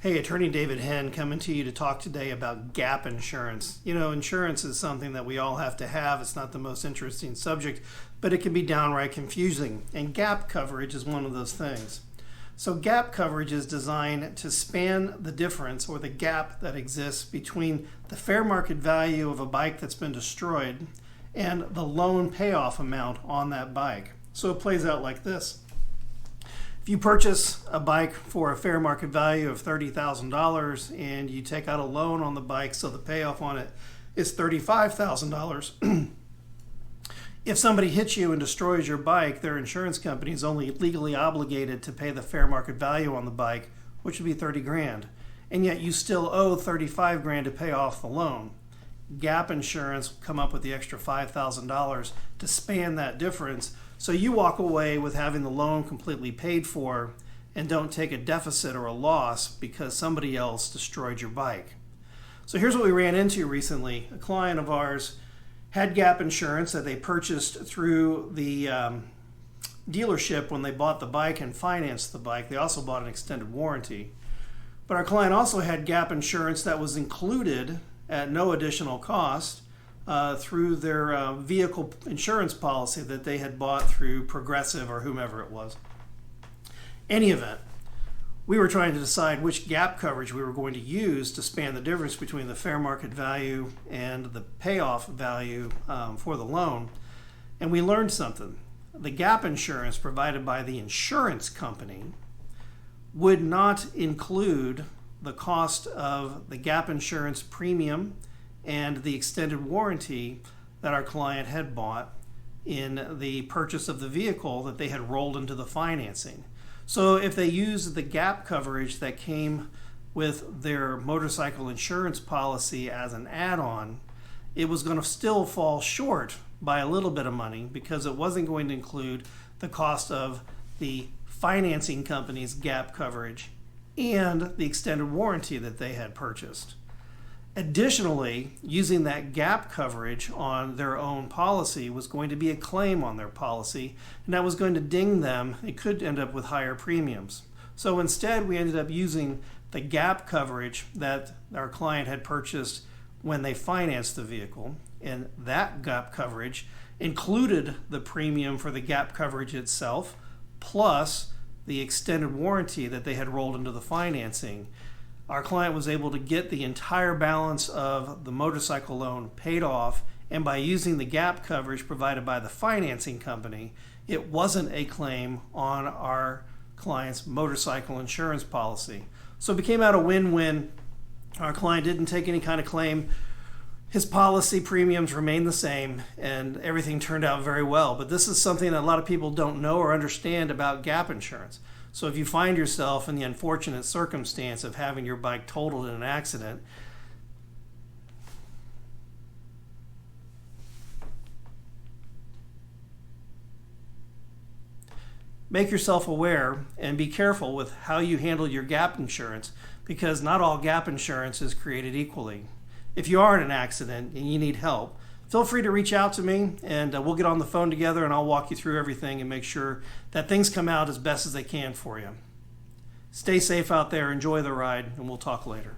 Hey, Attorney David Henn coming to you to talk today about gap insurance. You know, insurance is something that we all have to have. It's not the most interesting subject, but it can be downright confusing, and gap coverage is one of those things. So gap coverage is designed to span the difference or the gap that exists between the fair market value of a bike that's been destroyed and the loan payoff amount on that bike. So it plays out like this. If you purchase a bike for a fair market value of $30,000 and you take out a loan on the bike so the payoff on it is $35,000, if somebody hits you and destroys your bike, their insurance company is only legally obligated to pay the fair market value on the bike, which would be 30 grand. And yet you still owe 35 grand to pay off the loan. Gap insurance will come up with the extra $5,000 to span that difference. So you walk away with having the loan completely paid for and don't take a deficit or a loss because somebody else destroyed your bike. So here's what we ran into recently. A client of ours had gap insurance that they purchased through the dealership when they bought the bike and financed the bike. They also bought an extended warranty. But our client also had gap insurance that was included at no additional cost through their vehicle insurance policy that they had bought through Progressive or whomever it was. Any event, we were trying to decide which gap coverage we were going to use to span the difference between the fair market value and the payoff value for the loan. And we learned something. The gap insurance provided by the insurance company would not include the cost of the gap insurance premium and the extended warranty that our client had bought in the purchase of the vehicle that they had rolled into the financing. So if they used the gap coverage that came with their motorcycle insurance policy as an add-on, it was going to still fall short by a little bit of money because it wasn't going to include the cost of the financing company's gap coverage and the extended warranty that they had purchased. Additionally, using that gap coverage on their own policy was going to be a claim on their policy, and that was going to ding them. It could end up with higher premiums. So instead, we ended up using the gap coverage that our client had purchased when they financed the vehicle, and that gap coverage included the premium for the gap coverage itself, plus the extended warranty that they had rolled into the financing. Our client was able to get the entire balance of the motorcycle loan paid off, and by using the gap coverage provided by the financing company, it wasn't a claim on our client's motorcycle insurance policy. So it became out a win-win. Our client didn't take any kind of claim. His policy premiums remained the same, and everything turned out very well. But this is something that a lot of people don't know or understand about gap insurance. So if you find yourself in the unfortunate circumstance of having your bike totaled in an accident, make yourself aware and be careful with how you handle your gap insurance, because not all gap insurance is created equally. If you are in an accident and you need help, feel free to reach out to me, and we'll get on the phone together and I'll walk you through everything and make sure that things come out as best as they can for you. Stay safe out there, enjoy the ride, and we'll talk later.